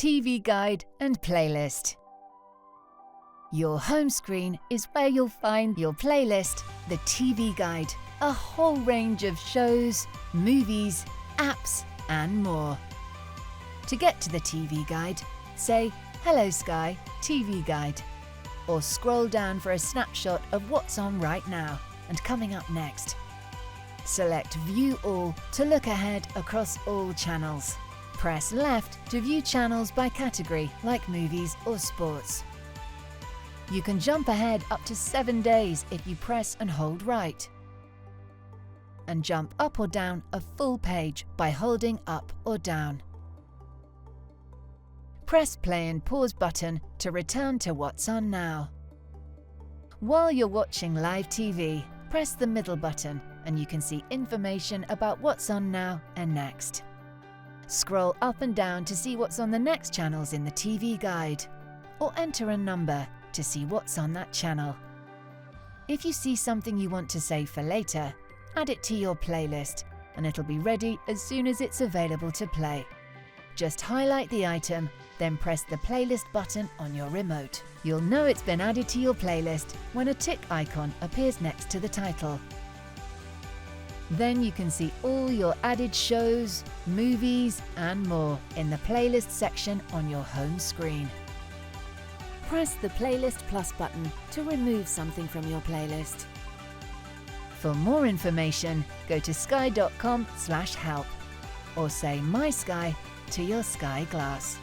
TV Guide and Playlist. Your home screen is where you'll find your playlist, the TV Guide, a whole range of shows, movies, apps, and more. To get to the TV Guide, say, "Hello Sky, TV Guide," or scroll down for a snapshot of what's on right now and coming up next. Select View All to look ahead across all channels. Press left to view channels by category like movies or sports. You can jump ahead up to 7 days if you press and hold right. And jump up or down a full page by holding up or down. Press play and pause button to return to what's on now. While you're watching live TV, press the middle button and you can see information about what's on now and next. Scroll up and down to see what's on the next channels in the TV Guide, or enter a number to see what's on that channel. If you see something you want to save for later, add it to your playlist and it'll be ready as soon as it's available to play. Just highlight the item, then press the playlist button on your remote. You'll know it's been added to your playlist when a tick icon appears next to the title. Then you can see all your added shows, movies, and more in the playlist section on your home screen. Press the Playlist Plus button to remove something from your playlist. For more information, go to sky.com/help or say My Sky to your Sky Glass.